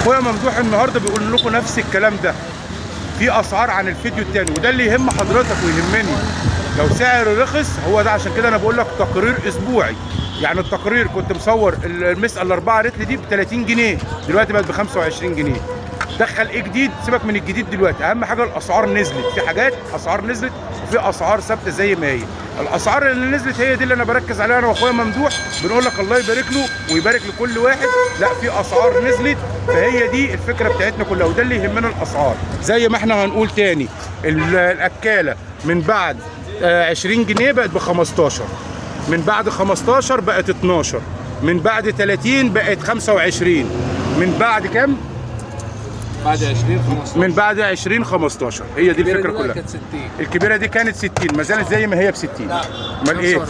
اخويا ممدوح النهارده بيقول لكم نفس الكلام ده، في اسعار عن الفيديو التاني، وده اللي يهم حضرتك ويهمني. لو سعر رخص هو ده، عشان كده انا بقول لك تقرير اسبوعي. يعني التقرير كنت مصور المسقه الاربعه رتل دي ب 30 جنيه، دلوقتي بقت ب 25 جنيه. دخل ايه جديد؟ سيبك من الجديد دلوقتي، اهم حاجه الاسعار نزلت. في حاجات اسعار نزلت وفي اسعار ثابته زي ما هي. الاسعار اللي نزلت هي دي اللي انا بركز عليها انا واخويا ممدوح، بنقول لك الله يبارك له ويبارك لكل واحد. لا، في اسعار نزلت، فهي دي الفكره بتاعتنا كلها، وده اللي يهمنا الاسعار. زي ما احنا هنقول تاني، الاكاله من بعد 20 جنيه بقت ب 15، من بعد 15 بقت 12، من بعد 30 بقت 25، من بعد كام؟ بعد 20 15. من بعد 20 15. هي دي الفكره كلها. كانت 60. الكبيره دي كانت 60، ما زالت زي ما هي ب 60. لا، امال ايه؟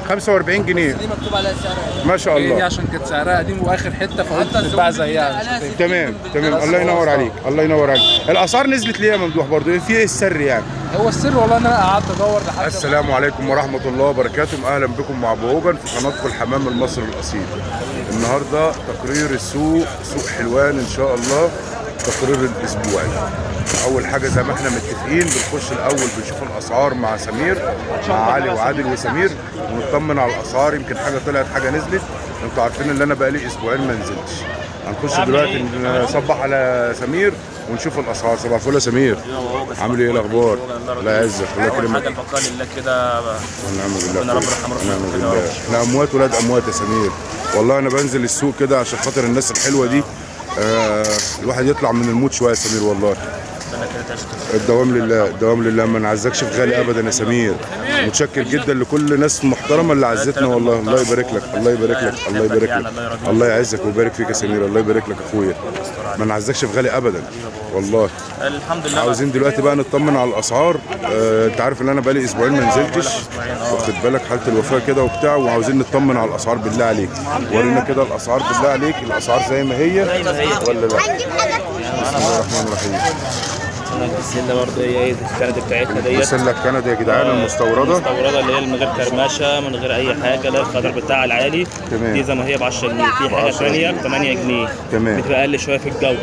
45 جنيه. دي مكتوب عليها سعر. ما شاء هي دي الله. عشان كانت سعرها قديم واخر حته فقلت تتباع زيها. تمام تمام، الله ينور عليك، الله ينور عليك. الاسعار نزلت ليه يا ممدوح برضه؟ في ايه السر يعني؟ هو السر والله ان انا قعدت ادور لحد. السلام عليكم ورحمه الله وبركاته، اهلا بكم مع بوغن في قناتكم الحمام المصري الاصيل. النهارده تقرير السوق، سوق حلوان ان شاء الله، تقرير الاسبوعي. اول حاجه زي ما احنا متفقين بنخش الاول بنشوف الاسعار مع سمير، مع علي وعادل وسمير، ونطمن على الاسعار. يمكن حاجه طلعت حاجه نزلت، انتوا عارفين ان انا بقالي اسبوعين ما نزلتش. هنخش دلوقتي نصبح على سمير ونشوف الاسعار. صباح الفل يا سمير، عامل ايه الاخبار؟ الله يعزك، الله يكرمك. حاجه البقاء لله كده، ونعم بالله، ربنا يرحم ونعم ربنا بالله. احنا اموات ولاد اموات يا سمير، والله انا بنزل السوق كده عشان خاطر الناس الحلوه دي. الواحد يطلع من المود شويه يا سمير والله. الدوام لله، الدوام لله، ما نعزكش في غالي ابدا يا سمير. متشكر جدا لكل الناس المحترمه اللي عزتنا والله. الله يبارك لك، الله يبارك لك، الله يبارك لك، الله يعزك ويبارك فيك يا سمير. الله يبارك لك اخويا، ما نعزكش في غالي ابدا والله. الحمد لله. عاوزين دلوقتي بقى نطمن على الاسعار. انت عارف ان انا بقالي اسبوعين ما نزلتش، واخد بالك، حاله الوفاه كده وبتاع، وعاوزين نطمن على الاسعار بالله عليك. ورينا كده الاسعار بالله عليك، الاسعار زي ما هي ولا لا؟ بسم الله الرحمن الرحيم. السله برضه هي الكندا بتاعتنا ديت، السله الكندا يا جدعان المستورده، المستورده اللي هي من غير كرمشه، من غير اي حاجه، اللي هي الخضر بتاعها العالي. تمام. دي زي ما هي ب 10 جنيه، في حاجه ثانيه ب 8 جنيه. تمام. بتبقى اقل شويه في الجوده.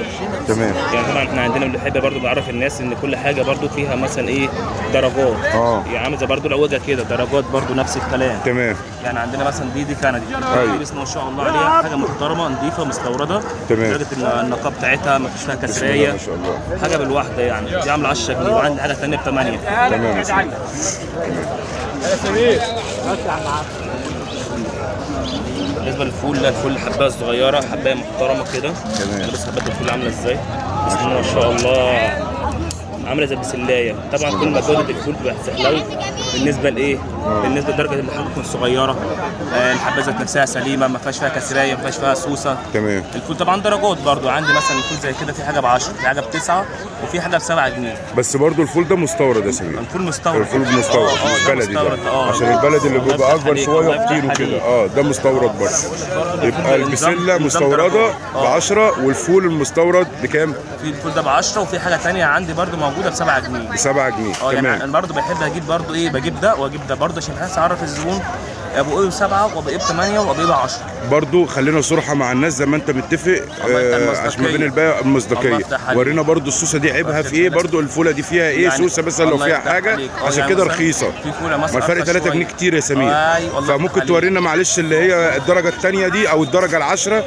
تمام. يعني طبعا احنا عندنا بنحب برضه نعرف الناس ان كل حاجه برضه فيها مثلا ايه درجات. يعني عامل زي برضه العوجه كده، درجات برضه نفس الكلام. تمام. يعني عندنا مثلا دي كندي، دي بسم الله ما شاء الله عليها، حاجه محترمه نظيفه مستورده. تمام. درجه النقاب بتاعتها ما فيش فيها كسريه، ما شاء الله، حاجه بالواحده يعني. دي عامله 10 جنيه، وعندي حاجه ثانيه ب 8. تمام يا سمير. بالنسبه للفول، لا الفول حبايه صغيره، حبايه محترمه كده. تمام. بس حبايه الفول عامله ازاي؟ بسم الله ما شاء الله، عامله زي البسلايه. طبعا كل ما جوده الفول تبقى سهله بالنسبه لايه؟ بالنسبه لدرجه ان الحبه تكون صغيره، الحبه ذات نفسها سليمه، ما فيهاش فيها كسرايه، ما فيهاش فيها سوسه. تمام. الفول طبعا درجات برضو، عندي مثلا الفول زي كده في حاجه ب 10، في حاجه ب 9، وفي حاجه ب 7 جنيه. بس برضو الفول ده مستورد يا سمير. الفول مستورد. الفول مستورد مش بلدي ده، عشان البلد اللي بيبقى اكبر شويه كتير وكده. ده مستورد برضه. يبقى البسله مستورده ب 10، والفول المستورد بكام؟ في الفول ده ب 10، وفي حاجه ثانيه عندي برضو موجوده ب 7 جنيه. ب 7 جنيه. يعني تمام. انا برضو بحب اجيب برضو ايه، بجيب ده واجيب ده برضو عشان بحس اعرف الزبون ابو ايه ب 7 وابو ايه ب 8 وابو ايه ب 10. برضو خلينا صراحه مع الناس زي ما انت متفق، عشان ما بين البيع المصداقيه. ورينا برضو السوسه دي عيبها في ايه، برضو الفوله دي فيها ايه يعني سوسه مثلا لو فيها حاجه، عشان يعني كده رخيصه. في فوله مثلا ما الفرق 3 جنيه كتير يا سمير. فممكن تورينا معلش اللي هي الدرجه الثانيه دي او الدرجه العشره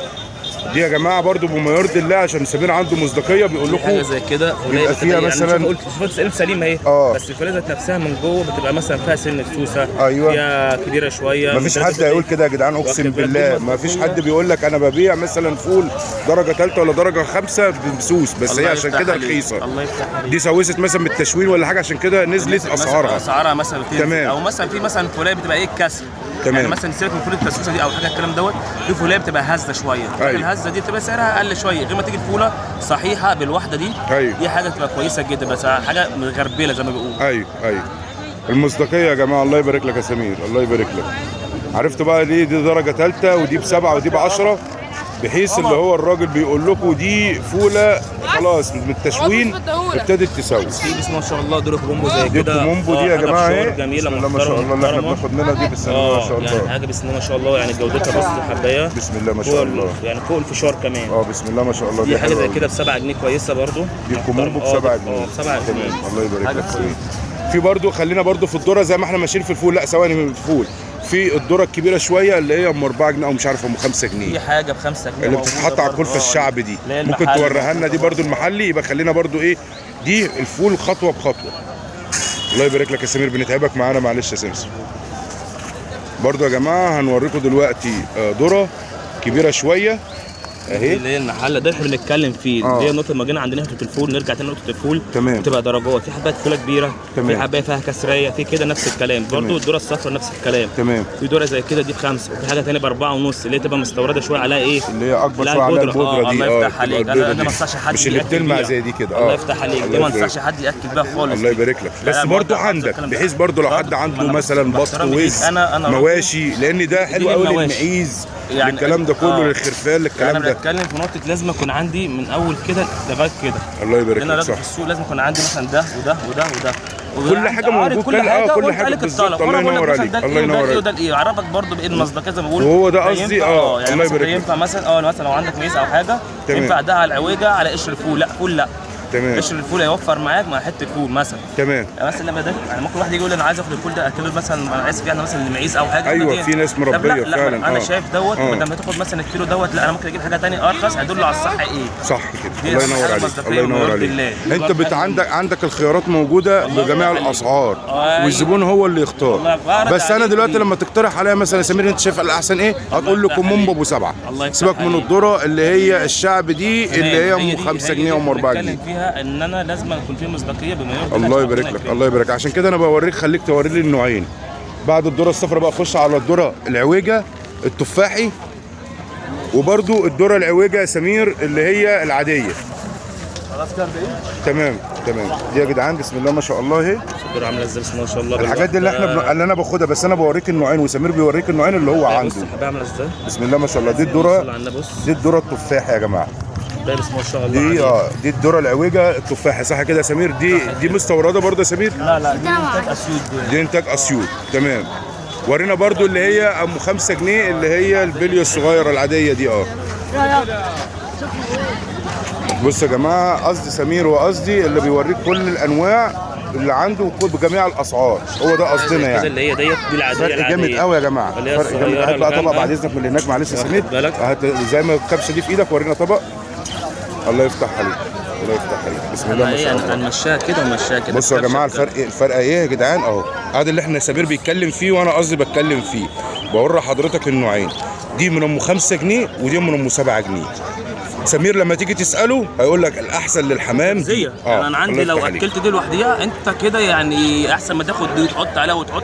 دي يا جماعه برضو بما يرضي الله، عشان سمير عنده مصداقيه بيقول لكم حاجه زي كده. بيبقى فيها مثلا يعني قلت الفوله سليمه اهي، بس الفوله ذات نفسها من جوه بتبقى مثلا فيها سن سوسه. ايوه. فيها كبيره شويه. مفيش حد هيقول كده يا جدعان، اقسم بالله مفيش حد بيقول لك انا ببيع مثلا فول درجه ثالثه ولا درجه 5 بسوس، بس هي عشان كده رخيصه. الله يفتح عليك. دي سوست مثلا من التشوين ولا حاجه، عشان كده نزلت اسعارها مثلا. تمام. او مثلا في مثلا فولايه بتبقى ايه الكسر. تمام. يعني مثلا سيبك من فول التسوسه دي او حاجه الكلام دوت، في فولايه بتبقى هزه شويه. الهزه دي بتبقى سعرها اقل شويه، غير ما تيجي الفوله صحيحه بالوحده دي. دي حاجه بتبقى كويسه جدا، بس حاجه مغربله زي ما بيقولوا. ايوه. المصداقيه يا جماعه، الله يبارك لك يا سمير، الله يبارك لك. عرفت بقى دي درجه ثالثه، ودي ب7 ودي ب10. بحيث اللي هو الراجل بيقول لكم دي فوله خلاص من التشوين ابتدت تسوي. في بسم الله ما شاء الله دول كومبو زي دي كده. كومبو دي يا جماعه اهي، جميله بسم الله ما شاء الله اللي احنا بناخد منها دي، بسم الله ما شاء الله يعني حاجه بسم الله ما شاء الله، يعني جودتها بص الحبايه بسم الله ما شاء الله، يعني فوق الفشار كمان. بسم الله ما شاء الله. دي حاجه زي كده ب 7 جنيه كويسه برضو. دي كومبو ب 7 جنيه. ب 7 جنيه الله يبارك لك فيك. في برضو خلينا برضو في الذره زي ما احنا ماشيين في الفول، لا ثواني من الفول، في الذره الكبيره شويه اللي هي ام 4 جنيه او مش عارف ام 5 جنيه. في حاجه ب 5 جنيه اللي بتتحط على الكلفه الشعب دي، ممكن توريها لنا دي برضو المحلي. يبقى خلينا برضو ايه دي الفول خطوه بخطوه. الله يبارك لك يا سمير، بنتعبك معانا معلش يا سمسم. برضو يا جماعه هنوريكم دلوقتي ذره كبيره شويه اهي، اللي هي المحله ده احنا بنتكلم فيه. اللي هي النقطه المجانه عندنا نقطه الفول، نرجع تاني نقطه الفول. تمام. بتبقى درجات، في حبات فوله كبيره، في حبايه فيها كسريه، في كده نفس الكلام. برضو الذره الصفراء نفس الكلام. تمام. في ذره زي كده دي ب5، وفي حاجه ثانيه ب4.5 اللي هي تبقى مستورده شويه عليها ايه اللي هي اكبر شويه على البودره دي. الله يفتح عليك. انا ما انصحش حد مش اللي بتلمع زي دي كده. الله يفتح عليك، دي ما انصحش حد ياكل بيها خالص. الله يبارك لك. بس برضو عندك بحيث برضو لو حد عنده مثلا بط ووز مواشي، لان ده حلو قوي للمعيز يعني الكلام ده كله للخرفان للكلام ده. انا بتكلم في نقطه لازم يكون عندي من اول كده لغايه كده. الله يبارك لك. انا راجل في السوق لازم يكون عندي مثلا ده وده وده وده كل حاجه موجود. كل حاجه بالظبط. الله ينور عليك. الله ينور عليك. ده ايه يعرفك برضو بايه المصداقيه زي ما بقول. وهو ده قصدي. يعني الله يبارك لك. ينفع مثلا مثلا لو عندك ميز او حاجه ينفع ده على العويجه على قشر الفول. لا فول لا. تمام. قشر الفول هيوفر معاك مع حته فول مثلا. تمام. مثلا لما ده يعني ممكن واحد يجي يقول لي انا عايز اخد الفول ده اكله مثلا انا اسف يعني مثلا لمعيز او حاجه. ايوه في ناس مربيه فعلا. انا شايف دوت بدل ما تاخد مثلا الكيلو دوت، لا انا ممكن اجيب حاجه ثانيه ارخص هيدل على الصح ايه. صح كده. الله ينور عليك. الله ينور عليك. انت عندك الخيارات موجوده بجميع الاسعار والزبون هو اللي يختار. بس انا دلوقتي لما تقترح عليا مثلا يا سمير انت شايف الاحسن ايه، هتقول له كومبو ابو 7. سيبك من الذره اللي هي الشعب دي اللي هي ام 5 جنيه وام 4 جنيه. بتكلم فيها ان انا لازم يكون فيه مصداقيه بما يرضي الله يبارك لك. الله يبارك. عشان كده انا بوريك، خليك توري لي النوعين. بعد الذره الصفراء بقى اخش على الذره العويجه التفاحي، وبرده الذره العويجه يا سمير اللي هي العاديه. خلاص كده تمام. دي يا جدعان بسم الله ما شاء الله اهي. الذره عامله ازاي بسم الله ما شاء الله. الحاجات دي اللي انا باخدها، بس انا بوريك النوعين وسمير بيوريك النوعين اللي هو عنده. الحبايه عامله ازاي بسم الله ما شاء الله. دي الذره التفاحي يا جماعه. ده بسم الله ما شاء الله. دي الذره العويجه التفاحي صح كده يا سمير؟ دي مستورده برضه يا سمير؟ لا دي انتاج اسيوط. دي انتاج اسيوط. تمام. ورينا برضو اللي هي ام 5 جنيه اللي هي البليه الصغيره العاديه دي. بصوا يا جماعه، قصدي سمير وقصدي اللي بيوريك كل الانواع اللي عنده بجميع الاسعار، هو ده قصدنا يعني. اللي هي ديت دي العاديه. فرق جامد قوي يا جماعه. فرق جامد. هات بقى طبق بعد اذنك من اللي هناك معلش يا سمير. زي ما الكبشه دي في ايدك ورينا طبق. الله يفتح عليك. الله يفتح عليك. بسم الله ما شاء الله. هنمشيها كده ومشيها كده. بصوا يا جماعه الفرق ايه يا جدعان اهو. ادي اللي احنا سمير بيتكلم فيه وانا قصدي بتكلم فيه. بوري حضرتك النوعين، دي من ام 5 جنيه ودي من ام 7 جنيه. سمير لما تيجي تساله هيقول لك الاحسن للحمام دي. يعني انا عندي لو اكلت دي لوحديها انت كده يعني احسن ما تاخد دي وتحط عليها وتحط.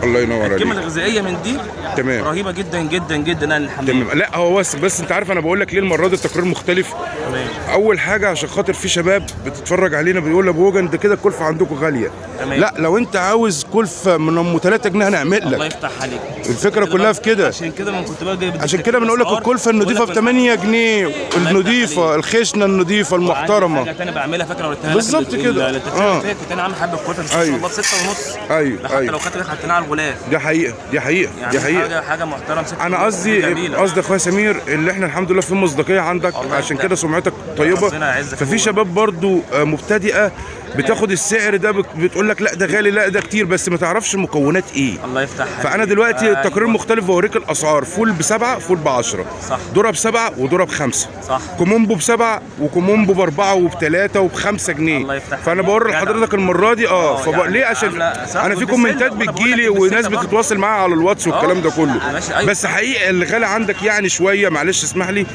الله ينور عليك. القيمه الغذائيه من دي تمام رهيبه جدا جدا جدا عن الحمام. تمام. لا هو بس انت عارف انا بقول لك ليه المره دي التقرير مختلف. تمام. اول حاجه عشان خاطر في شباب بتتفرج علينا بيقول لك ابو ده كده الكلفه عندكم غاليه. تمام. لا لو انت عاوز كلفه من ام 3 جنيه هنعمل لك. الله يفتح عليك. الفكره كلها في كده. عشان كده ما كنت باجي عشان كده بنقول لك الكلفه النظيفه ب 8 جنيه النظيفه الخشنه النظيفه المحترمه. حاجه ثانيه بعملها فاكره وريتها لك بالظبط كده. كنت انا عامل حبه كلفه ان شاء الله ب 6.5. ايوه حتى لو خدت حطيناها على الغلاف. دي حقيقه يعني حاجه محترمه. انا قصدي اخويا سمير اللي احنا الحمد لله في مصداقيه عندك عشان كده سمعتك طيبه. ففي شباب برضو مبتدئه بتاخد السعر ده بتقول لك لا ده غالي لا ده كتير، بس ما تعرفش مكونات ايه. الله يفتح عليك. فانا دلوقتي التقرير مختلف بوريك الاسعار. فول ب7 فول ب10. صح. ذره ب7 وذره ب5. صح. كومومبو ب7 وكومومبو ب4 وب3 وب5 جنيه. الله يفتح. فانا بوري لحضرتك المره دي ليه عشان انا في كومنتات بتجيلي وناس بتتواصل معايا على الواتس والكلام ده كله. بس حقيقه اللي غالي عندك يعني شويه معلش اسمح لي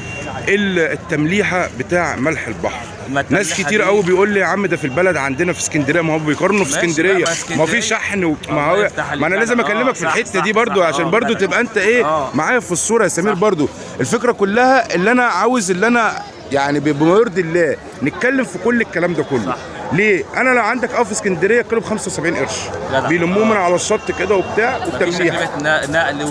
التمليحه بتاع ملح البحر. ناس كتير قوي بيقول لي يا عم ده في البلد عندنا في اسكندريه، ما هو بيقارنوا في اسكندريه ما في شحن ما انا لازم اكلمك في الحته دي برضو عشان برضو تبقى انت ايه معايا في الصوره يا سمير. برضو الفكره كلها اللي انا عاوز اللي انا يعني بما يرضي الله نتكلم في كل الكلام ده كله. ليه؟ انا لو عندك في اسكندريه كيلو ب 75 قرش بيلموه من على الشط كده وبتاع والتمليح.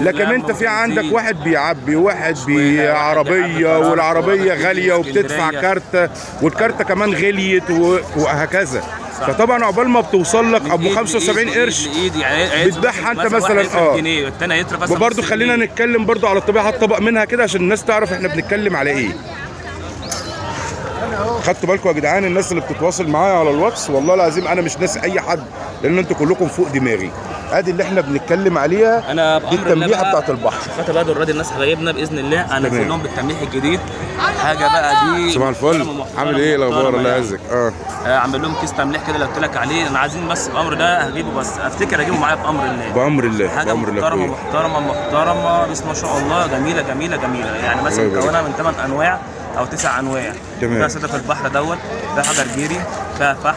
لكن انت في عندك واحد بيعبي، واحد بعربيه، والعربيه غاليه وبتدفع كارته، والكارته كمان غليت وهكذا. فطبعا عقبال ما بتوصل لك ابو 75 قرش بتبيعها انت مثلا وبرده خلينا نتكلم برده على طبيعه الطبق منها كده عشان الناس تعرف احنا بنتكلم على ايه. خدتوا بالكم يا جدعان الناس اللي بتتواصل معايا على الواتس؟ والله العظيم انا مش ناسي اي حد لان انتوا كلكم فوق دماغي. ادي اللي احنا بنتكلم عليها، انا دي التمليحه بتاعت البحر. خدت بقى الراجل الناس حبايبنا باذن الله انا كلهم بالتمليح الجديد حاجه بقى دي. صباح الفل، عامل ايه الاخبار؟ الله يعزك. عامل لهم كيس تمليح كده اللي قلت لك عليه. انا عايزين بس الامر ده هجيبه، بس افتكر اجيبه معايا بامر الله. بامر الله، حاجه محترمه محترمه محترمه بس ما شاء الله جميله جميله جميله. يعني مثلا مكونه من 8 انواع او 9 انواع. فيها صدف البحر دوت، فيها حجر جيري، فيها فحم،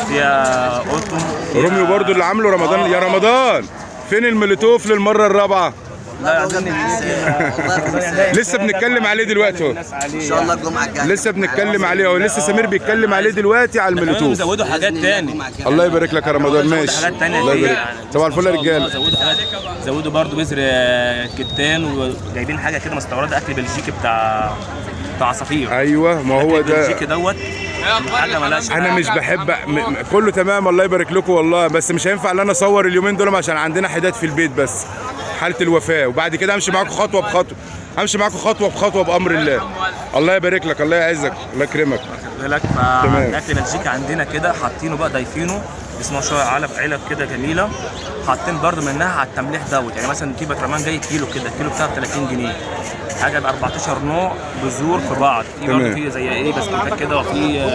فيها قطن، روميو برضو اللي عامله رمضان. يا رمضان فين المولوتوف للمره الرابعه؟ لا عايزين لسه بنتكلم عليه دلوقتي اهو. ان شاء الله الجمعه الجايه لسه بنتكلم عليه اهو، لسه سمير بيتكلم عليه دلوقتي على المولوتوف. زودوا حاجات تاني. الله يبارك لك يا رمضان. ماشي، الله يبارك. صباح الفل يا رجاله. زودوا برضو بذر كتان، وجايبين حاجه كده مستورده اكل بلجيكي بتاع عصافير. ايوه ما هو ده بلجيكي دوت حاجه مالهاش. انا مش بحب كله تمام الله يبارك لكم والله، بس مش هينفع ان انا اصور اليومين دول عشان عندنا حداد في البيت بس حاله الوفاه، وبعد كده امشي معاكم خطوه بخطوه، همشي معاكم خطوه بخطوه بامر الله. الله يبارك لك، الله يعزك، الله يكرمك. بالك فالاكل بلجيكي عندنا كده حاطينه بقى ضايفينه اسمه شويه علب كده جميله، حاطين برده منها على التمليح دوت. يعني مثلا في بكرمان جاي كيلو كده، الكيلو بتاعه 30 جنيه. حاجه ب 14 نوع بذور في بعض. في برضه في زي ايه بسكوتات كده، وفي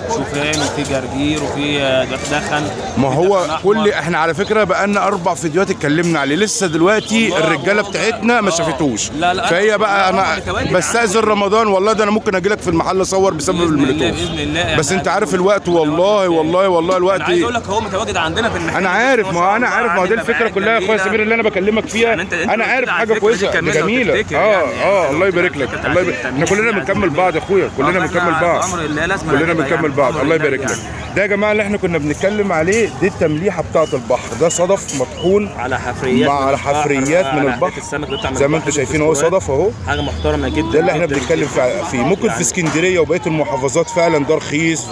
شوفان، وفي جرجير، وفي دخن. ما هو كل احنا على فكره بقى لنا 4 فيديوهات اتكلمنا عليه، لسه دلوقتي الرجاله بتاعتنا ما شافتوش. لا فهي بقى انا بستأذن رمضان والله ده انا ممكن اجي لك في المحل اصور بسبب المولوتوف باذن الله. بس انت عارف الوقت والله والله والله الوقت. انا عايز اقول لك هو متواجد عندنا في المحل. انا عارف، ما انا عارف، ما هو دي الفكره كلها يا اخويا سمير اللي انا بكلمك فيها. يعني انا عارف حاجه كويسه جميله. الله يبارك لك، الله يبارك. احنا كلنا بنكمل بعض يا اخويا، كلنا بنكمل بعض، كلنا بنكمل بعض. الله يبارك لك. ده يا جماعه اللي احنا كنا بنتكلم عليه، دي التمليحه بتاعه البحر. ده صدف مطحون على حفريات على حفريات من البحر زي ما انتم شايفين اهو. صدف اهو، حاجه محترمه جدا. ده اللي احنا بنتكلم فيه. ممكن في اسكندريه وبقيه المحافظات فعلا ده رخيص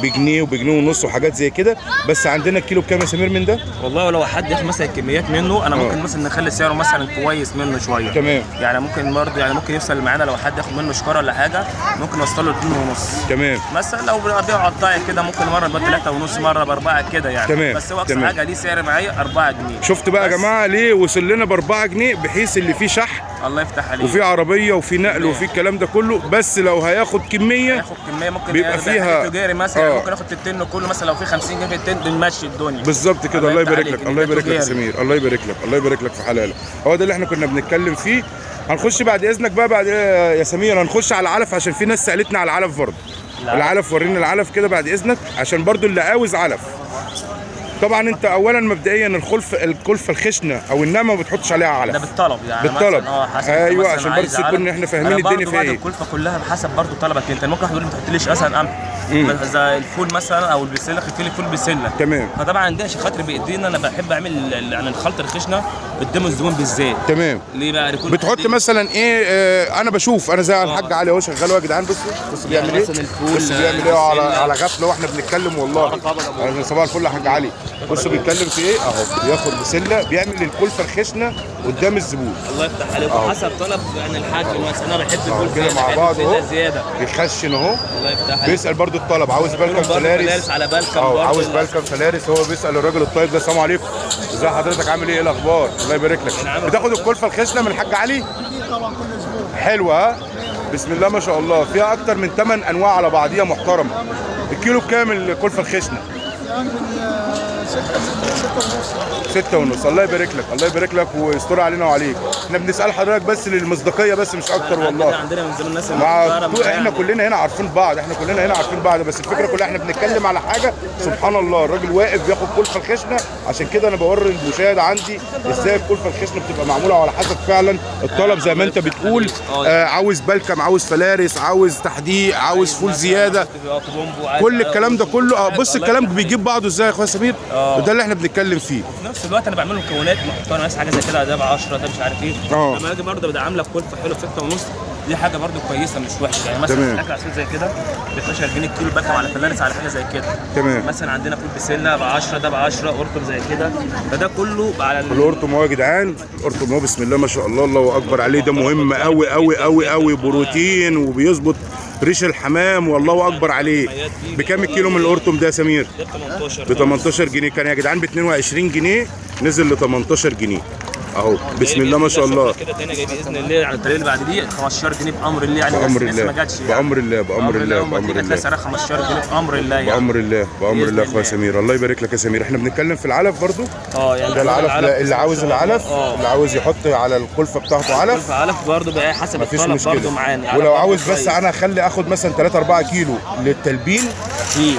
بجنيه وبجنيه ونص وحاجات زي كده، بس عندنا الكيلو بكام يا سمير من ده؟ والله لو حد ياخد مثلا كميات منه انا ممكن مثلا نخلي سعره مثلا كويس منه شويه. تمام. يعني ممكن برضه يعني ممكن يوصل معانا لو حد ياخد منه شكاره ولا حاجه ممكن نوصل له 2.5. تمام. مثلا لو بنبيعه قطاعي كده ممكن مره ب 3.5 مره ب4 كده يعني. تمام. بس هو اقصى حاجه ليه سعر معايا 4 جنيه. شفت بقى يا جماعه ليه وصل لنا ب4 جنيه؟ بحيث اللي فيه شحن الله يفتح عليك وفي عربيه وفي نقل وفي الكلام ده كله، بس لو هياخد كميه ممكن بيبقى فيها تجاري مثلا ممكن ياخد التن كله مثلا لو في 50 جنيه في التن بنمشي الدنيا بالظبط كده. الله يبارك لك، الله يبارك لك يا سمير، الله يبارك لك، الله يبارك لك في حلالك. هو ده اللي احنا كنا بنتكلم فيه. هنخش بعد اذنك بقى بعد يا سمير هنخش على العلف عشان في ناس سالتنا على العلف برضه. العلف ورينا العلف كده بعد اذنك عشان برضه اللي عاوز علف. طبعا انت اولا مبدئيا الكلفه الخشنه او النعمه ما بتحطش عليها علف، ده بالطلب يعني بالطلب. ايوه عشان برضه تكون احنا فاهمين الدنيا فيها ايه. الكلفه كلها بحسب برضه طلبك انت. ممكن واحد يقول لي ما تحطليش مثلا قمح زي الفول مثلا او البسله، خفي لي فول بسله. تمام. فطبعا عندنا عشان خاطر بايدينا انا بحب اعمل يعني الخلطه الخشنه قدام الزبون بالذات. تمام. ليه بقى؟ بتحط مثلا ايه؟ انا بشوف انا زي الحاج علي اهو شغال يا جدعان. بصوا بيعمل ايه؟ بصوا بيعمل ايه على غفله واحنا بنتكلم والله. صباح الفل يا حاج علي. بصوا بيتكلم في ايه اهو، بياخد بسله بيعمل الكلفه الخشنه قدام الزبون. الله يفتح عليك. حسب طلب يعني الحاج مثلا انا بحب الفول كده مع بعض اهو زياده بيخشن اهو. الله يفتح عليك. بيسال برضو الطلب عاوز بلكم فلارس على بلكم عاوز بلكم فلارس. هو بيسال الراجل الطيب ده السلام عليكم ازي حضرتك عامل ايه الاخبار؟ الله يبارك لك. بتاخد الكلفه الخشنه من الحاج علي؟ طبعا كل اسبوع. حلوه ها؟ بسم الله ما شاء الله. فيها اكتر من 8 انواع على بعضيها محترمه. الكيلو بكام الكلفه الخشنه؟ يعني 6 ونص. الله يبارك لك، الله يبارك لك ويستر علينا وعليك. احنا بنسال حضرتك بس للمصداقيه بس مش اكتر والله. عندنا من زمان الناس احنا كلنا هنا عارفين بعض، احنا كلنا هنا عارفين بعض، بس الفكره كلها احنا بنتكلم على حاجه سبحان الله. الراجل واقف بياخد كلفه الخشنه، عشان كده انا بوري المشاهد عندي ازاي الكلفه الخشنه بتبقى معموله على حسب فعلا الطلب زي ما انت بتقول. عاوز بلكم، عاوز فلارس، عاوز تحديق، عاوز فول زياده، كل الكلام ده كله. بص الكلام بيجيب بعضه ازاي يا اخويا سمير، وده اللي احنا بنتكلم فيه. في نفس الوقت انا بعمل مكونات محترمه، ناس حاجه زي كده ده ب 10 ده مش عارف ايه. لما اجي برضه بدي عامله بكلفه حلوه 6 ونص، دي حاجه برضه كويسه مش وحشه. يعني مثلا اكل عسل زي كده ب 12 جنيه الكيلو، بكم على فلارس على حاجه زي كده. تمام. مثلا عندنا فول بسله ب 10 ده ب 10 قرطم زي كده، فده كله على القرطم اهو يا جدعان. القرطم اهو بسم الله ما شاء الله، الله اكبر عليه. ده مهم قوي قوي قوي قوي، بروتين وبيظبط ريش الحمام والله اكبر عليه. بكام الكيلو من القرطم ده يا سمير؟ ب 18 جنيه. كان يا جدعان ب 22 جنيه نزل ل 18 جنيه اهو. بسم الله ما شاء الله. كده تاني جاي باذن الله على الطريق اللي بعد دي 15 جنيه بامر الله. يعني بامر الله، ما جاتش يعني. بامر الله، بامر الله، بامر الله. سعرها 15 جنيه بامر الله يعني. بامر الله، بامر الله يا اخويا سمير. الله يبارك لك يا سمير. احنا بنتكلم في العلف برضو. يعني ده العلف اللي عاوز العلف، اللي عاوز يحط على الكلفه بتاعته علف. علف برضو بقى حسب الطلب برضو معانا. ولو عاوز بس انا اخد مثلا 3 4 كيلو للتلبين،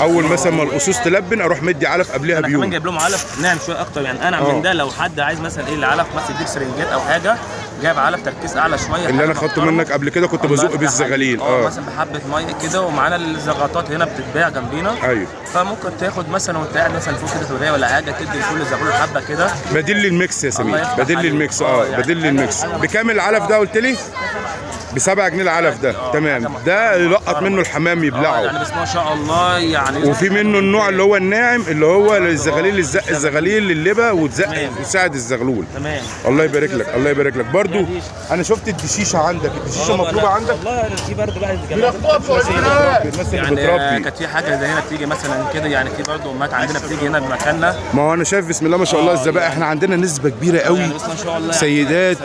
اول مثلا ما الاسوس تلبن اروح مدي علف قبلها بيوم. كمان جايب لهم علف ناعم شويه اكتر يعني. انا من ده لو حد عايز مثلا ايه العلف مثلا يديك سرنجات او حاجه، جايب علف تركيز اعلى شويه. اللي انا خدته منك قبل كده كنت بزق بيه الزغاليل. مثلا بحبه ميه كده، ومعانا الزغطات هنا بتتباع جنبينا. ايوه. فممكن تاخد مثلا وانت قاعد مثلا فوق كده توريه ولا حاجه، تدي لكل زغلول حبه كده. بديل للميكس يا سمير، بديل للميكس. يعني بديل للميكس. بكام العلف ده قلت لي؟ ب7 جنيه العلف ده. تمام. ده يلقط منه الحمام يبلعه. يعني بس ما شاء الله يعني. وفي منه النوع اللي هو الناعم، اللي هو للزغاليل، الزق الزغاليل لللبه وتساعد الزغلول. تمام. الله يبارك لك، الله يبارك لك. برضو انا شفت الدشيشه عندك، الدشيشه مطلوبه عندك؟ والله في برضه بقى الناس اللي بتربي. كانت في حاجه زي هنا بتيجي مثلا كده، يعني في برضه امهات عندنا بتيجي هنا بمكاننا. ما هو انا شايف بسم الله ما شاء الله الذبائح. احنا عندنا نسبه كبيره قوي يعني بس ما شاء الله سيدات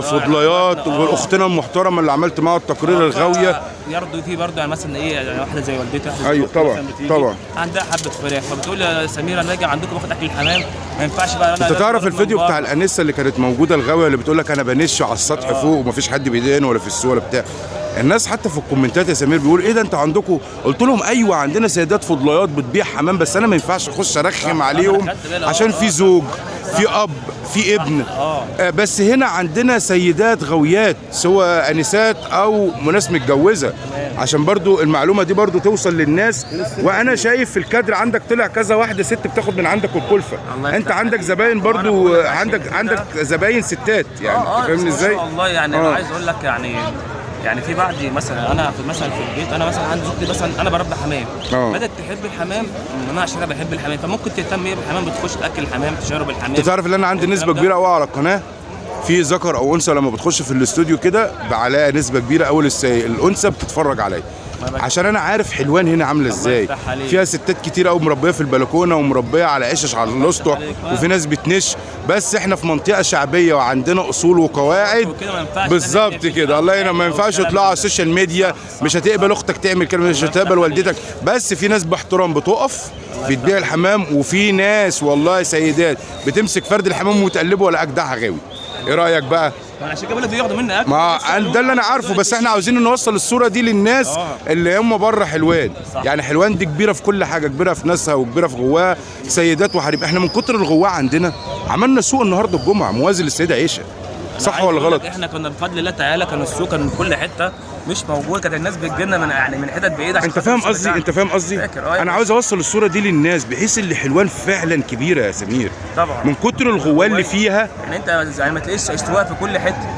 فضليات. واختنا المحترمه اللي عملت معاها التقرير الغاويه يرضوا فيه برضه. يعني مثلا ايه يعني واحده زي والدتي، ايوه طبعا طبعا عندها حبه فراخ، فبتقول يا سميره انا راجع عندكم باخد اكل الحمام، ما ينفعش بقى. انت تعرف الفيديو بتاع الانسه اللي كانت موجوده الغاويه اللي بتقول لك انا بنش على السطح فوق ومفيش حد بيدين ولا في السوق ولا بتاع؟ الناس حتى في الكومنتات يا سمير بيقول ايه ده انت عندكم؟ قلت لهم ايوه عندنا سيدات فضليات بتبيع حمام، بس انا ما ينفعش اخش ارخم عليهم عشان في زوج، في اب، في ابن. بس هنا عندنا سيدات غويات سواء انسات او ناس متجوزه، عشان برضو المعلومه دي برضو توصل للناس. وانا شايف في الكادر عندك طلع كذا واحده ست بتاخد من عندك الكلفه. انت عندك زباين برضو، عندك زباين ستات يعني. فاهمني ازاي؟ ما شاء الله يعني. انا عايز اقول لك يعني في بعض مثلا انا في البيت، انا مثلا عندي زوجتي مثلا انا بربي حمام، بدات تحب الحمام. انا عشان انا بحب الحمام فممكن تهتم ايه بالحمام، بتخش تاكل الحمام، تشرب الحمام. انت تعرف ان انا عندي نسبه كبيره قوي على القناه في ذكر او انثى لما بتخش في الاستوديو كده عليها نسبه كبيره قوي الانثى بتتفرج عليا، عشان انا عارف حلوان هنا عامله ازاي. فيها ستات كتير قوي مربيه في البلكونه ومربيه على عشش على الاسطح، وفي ناس بتنش. بس احنا في منطقه شعبيه وعندنا اصول وقواعد بالظبط كده. الله ينور. ما ينفعش يطلعوا على السوشيال ميديا، مش هتقبل اختك تعمل كده، مش هتقبل والدتك. بس في ناس باحترام بتقف بتبيع الحمام، وفي ناس والله سيدات بتمسك فرد الحمام وتقلبه ولا اجدعها غاوي. ايه رايك بقى؟ عشان كده بياخدوا مني اكل. ما ده اللي انا عارفه، بس احنا عاوزين نوصل الصوره دي للناس اللي هم بره حلوان. يعني حلوان دي كبيره في كل حاجه، كبيره في ناسها وكبيره في غواها، سيدات وحريم. احنا من كتر الغواء عندنا عملنا سوق النهارده الجمعه موازي للسيده عائشه. صح ولا غلط؟ احنا كنا بفضل الله تعالى كان السوق كان من كل حته مش موجود، كانت الناس بتجيلنا من حتت بعيده. انت فاهم قصدي؟ انت فاهم قصدي؟ انا عاوز اوصل الصوره دي للناس بحيث اللي حلوان فعلا كبيره يا سمير. طبعا من كتر الغواء اللي فيها. يعني انت يعني ما تلاقيش استواء في كل حته.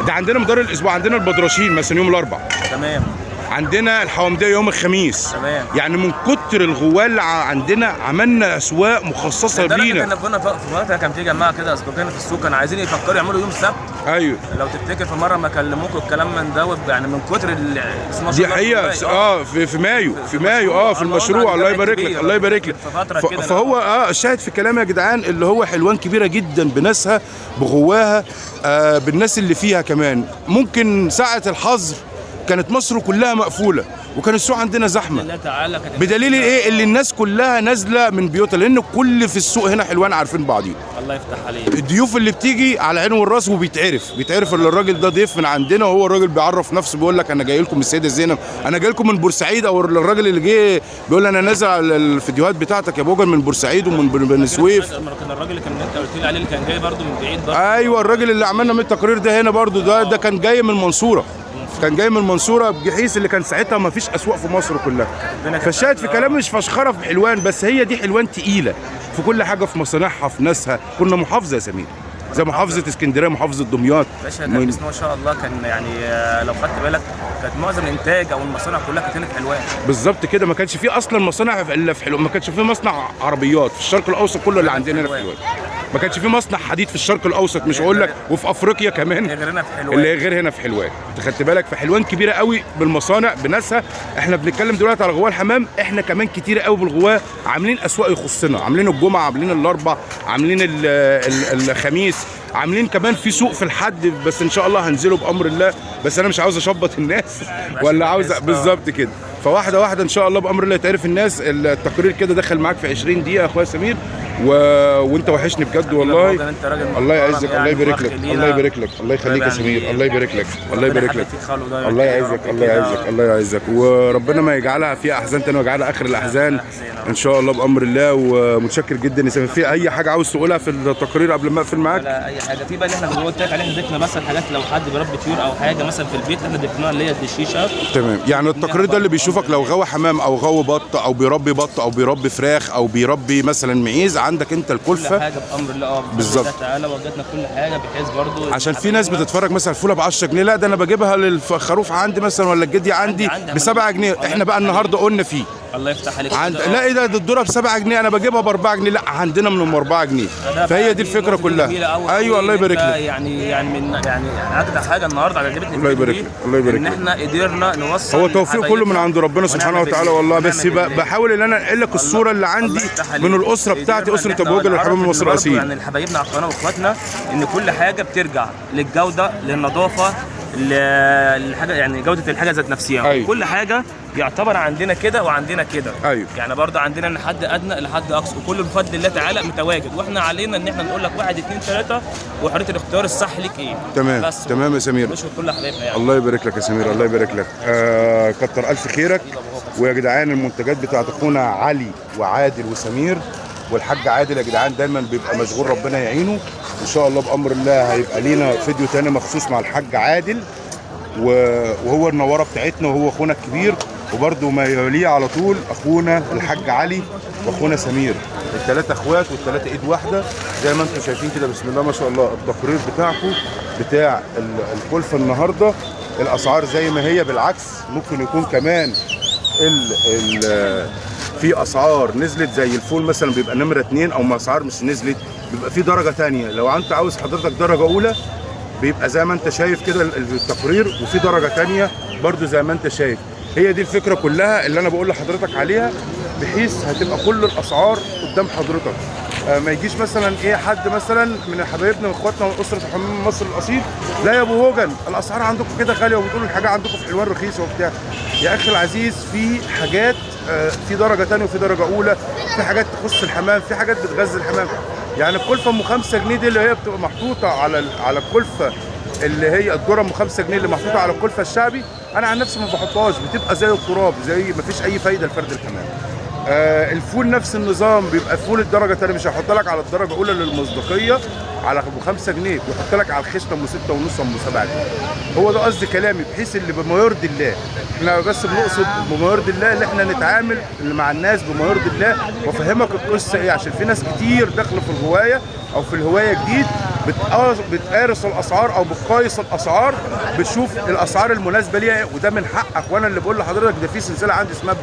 ده عندنا مدار الاسبوع، عندنا البدرشين مثلا يوم الاربعاء. تمام. عندنا الحومديه يوم الخميس. تمام. يعني من كتر الغواء اللي عندنا عملنا اسواق مخصصه لينا. كنا في وقتها كان في جماعه كده اصدقائنا في السوق كانوا عايزين يفكروا يعملوا يوم السبت. ايوه. لو تفتكر في مره ما كلموكوا الكلام من دوت، يعني من كتر دي حقيقه. في مايو في المشروع. الله يبارك لك، الله يبارك لك. فهو الشاهد في كلام يا جدعان اللي هو حلوان كبيره جدا بناسها بغواها، بالناس اللي فيها كمان. ممكن ساعه الحظر كانت مصر كلها مقفوله، وكان السوق عندنا زحمه. لا تعالى كانت بدليل ايه؟ اللي الناس كلها نازله من بيوتها، لان كل في السوق هنا حلوان عارفين بعضين. الله يفتح عليك. الضيوف اللي بتيجي على عينه والراس، وبيتعرف ان الراجل ده ضيف من عندنا، وهو الراجل بيعرف نفسه بيقول لك انا جاي لكم من السيده زينب، انا جاي لكم من بورسعيد، او الراجل اللي جه بيقول انا نازل على الفيديوهات بتاعتك يا بوجل من بورسعيد ومن بني سويف. كان الراجل اللي انت قلت لي عليه اللي كان جاي برده من بعيد برضه. ايوه الراجل اللي عملنا من التقرير ده هنا برده، ده كان جاي من المنصوره. كان جاي من المنصوره بجحيس اللي كان ساعتها ما فيش اسواق في مصر كلها. فالشاهد في كلامي مش فشخره في حلوان بس، هي دي حلوان تقيله في كل حاجه، في مصانعها في ناسها. كنا محافظه يا سمير زي محافظه اسكندريه، محافظه دمياط. باشا ده بسم ما شاء الله كان يعني لو خدت بالك كانت معظم الانتاج او المصانع كلها كانت هنا في حلوان. بالظبط كده، ما كانش في اصلا مصانع الا في حلوان، ما كانش في مصنع عربيات في الشرق الاوسط كله اللي عندنا هنا في حلوان. ما كانش في مصنع حديد في الشرق الاوسط، مش هقول لك وفي افريقيا كمان غير هنا في حلوان، اللي غير هنا في حلوان. انت خدت بالك؟ في حلوان كبيره قوي بالمصانع بناسها. احنا بنتكلم دلوقتي على غواه الحمام، احنا كمان كتير قوي بالغواه، عاملين اسواق يخصنا، عاملين الجمعه، عاملين الاربع، عاملين الخميس، عاملين كمان في سوق في الحد، بس ان شاء الله هنزله بامر الله. بس انا مش عاوز اشبط الناس ولا عاوز بالظبط كده، فواحده واحده ان شاء الله بامر الله تعرف الناس. التقرير كده دخل معاك في 20 دقيقه يا اخويا سمير، وانت وحشني بجد والله. الله يعزك، الله يبارك لك، الله يبارك لك، الله يخليك يا سمير، الله يبارك لك، الله يبارك لك، الله يعزك، الله يعزك، الله يعزك، وربنا ما يجعلها فيها احزان تاني ويجعلها اخر الاحزان ان شاء الله بامر الله. ومتشكر جدا يا سمير. في اي حاجه عاوز تقولها في التقرير قبل ما اقفل معاك؟ ولا اي حاجه. في بقى اللي احنا زي ما قلت لك عليه، احنا ضفنا مثلا حاجات لو حد بيربي طيور او حاجه مثلا في البيت، احنا ضفناها اللي هي الدشيشه. تمام. يعني التقرير ده اللي بيشوفك لو غاوي حمام او غاوي بط او بيربي بط او بيربي فراخ او بيربي مثلا معيز، عندك انت الكلفه كل حاجه بامر الله. بالظبط تعالى وجدنا كل حاجه بحيث برضو عشان في ناس بتتفرج مثلا الفوله ب 10 جنيه، لا ده انا بجيبها للخروف عندي مثلا ولا الجدي عندي ب 7 جنيه. احنا بقى النهارده قلنا فيه الله يفتح عليك لا ايه ده الذره ب 7 جنيه انا بجيبها ب 4 جنيه، لا عندنا من 4 جنيه. فهي دي الفكره كلها. ايوه الله يبارك لك. يعني من اجدع حاجه النهارده عجبتني الله يبارك لك، الله يبارك لك، ان احنا قدرنا نوصل. هو توفيق كله من عند ربنا سبحانه وتعالى والله. بس بحاول ان انا انقل لك الصوره اللي عندي من الاسره بتاعتي، اسره ابو وجل الحمام المصري الاصيل. يعني حبايبنا على القناه واخواتنا ان كل حاجه بترجع للجوده، للنظافه، الحاجه يعني جوده الحاجه ذات نفسها. أيوة. كل حاجه يعتبر عندنا كده وعندنا كده. أيوة. يعني برضه عندنا من حد ادنى لحد اقصى، وكل بفضل الله تعالى متواجد، واحنا علينا ان احنا نقول لك 1 2 3 وحريه الاختيار الصح ليك ايه. تمام بس تمام يا سمير. نشكر كل حبايبنا يعني. الله يبارك لك يا سمير، الله يبارك لك. كتر الف خيرك. ويا جدعان المنتجات بتاعت اخونا علي وعادل وسمير، والحاج عادل يا جدعان دايما بيبقى مشغول ربنا يعينه. ان شاء الله بامر الله هيبقى لينا فيديو تاني مخصوص مع الحاج عادل، وهو النواره بتاعتنا وهو اخونا الكبير، وبرده ما يليه على طول اخونا الحاج علي واخونا سمير، الثلاثه اخوات والثلاثه ايد واحده زي ما انتم شايفين كده. بسم الله ما شاء الله. التقرير بتاعكم بتاع الكلفه النهارده الاسعار زي ما هي، بالعكس ممكن يكون كمان في اسعار نزلت زي الفول مثلا بيبقى نمره 2، او اسعار مش نزلت بيبقى في درجه ثانيه. لو انت عاوز حضرتك درجه اولى بيبقى زي ما انت شايف كده التقرير، وفي درجه ثانيه برضو زي ما انت شايف. هي دي الفكره كلها اللي انا بقول لحضرتك عليها، بحيث هتبقى كل الاسعار قدام حضرتك. ما يجيش مثلا ايه حد مثلا من حبايبنا واخواتنا واسره حمام مصر الاصيل، لا يا ابو هوجن الاسعار عندكم كده غاليه وبتقولوا الحاجه عندكم في حلوان رخيصه وبتاع. يا اخي العزيز في حاجات في درجه ثانيه وفي درجه اولى، في حاجات تخص الحمام، في حاجات بتغذي الحمام. يعني الكلفه ام 5 جنيه دي اللي هي بتبقى محطوطه على الكلفه اللي هي الذره ام 5 جنيه اللي محطوطه على الكلفه الشعبي، انا عن نفسي ما بحطهاش، بتبقى زي التراب، زي ما فيش اي فايده لفرد الحمام. الفول نفس النظام، بيبقى فول الدرجه الثانيه مش هيحط لك على الدرجه الاولى للمصداقيه على ابو 5 جنيه، بيحط لك على الخشنه ام 6 ونص ام 7 جنيه. هو ده قصدي كلامي، بحيث اللي بما يرضي الله. احنا بس بنقصد بما يرضي الله اللي احنا نتعامل مع الناس بما يرضي الله. وافهمك القصه ايه، عشان في ناس كتير داخله في الهوايه او في الهوايه جديد بتقارص الاسعار او بتقايس الاسعار، بتشوف الاسعار المناسبه ليها ايه، وده من حقك. وانا اللي بقول لحضرتك ده في سلسله عندي اسمها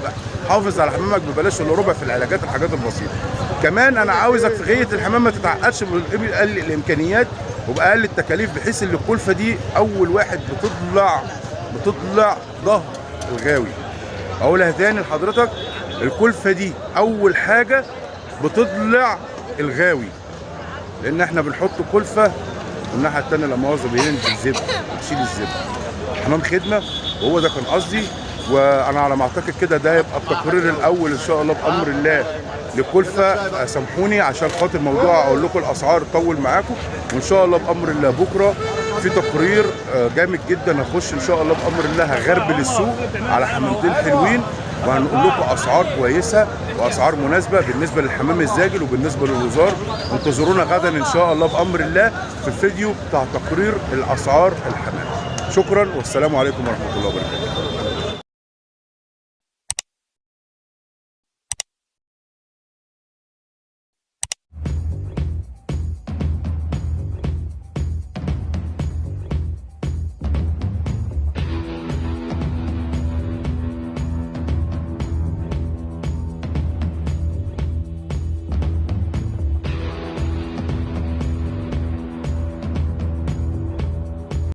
حافظ على حمامك ببلاش الا ربع في العلاجات الحاجات البسيطه. كمان انا عاوزك في غايه الحمام ما تتعقدش باقل الامكانيات وباقل التكاليف، بحيث ان الكلفه دي اول واحد بتطلع ظهر الغاوي. اقولها تاني لحضرتك، الكلفه دي اول حاجه بتطلع الغاوي، لان احنا بنحط كلفه والناحيه الثانيه لا مؤاخذه بينزل الزبده وتشيل الزبده. حمام خدمه، وهو ده كان قصدي. وانا على ما اعتقد كده ده هيبقى التقرير الاول ان شاء الله بامر الله لكلفه. سامحوني عشان خاطر موضوع اقول لكم الاسعار طول معاكم، وان شاء الله بامر الله بكره في تقرير جامد جدا هخش ان شاء الله بامر الله، هغربل السوق على حمامتين حلوين، وهنقول لكم اسعار كويسه واسعار مناسبه بالنسبه للحمام الزاجل وبالنسبه للوزار. انتظرونا غدا ان شاء الله بامر الله في الفيديو بتاع تقرير الاسعار الحمام. شكرا والسلام عليكم ورحمه الله وبركاته.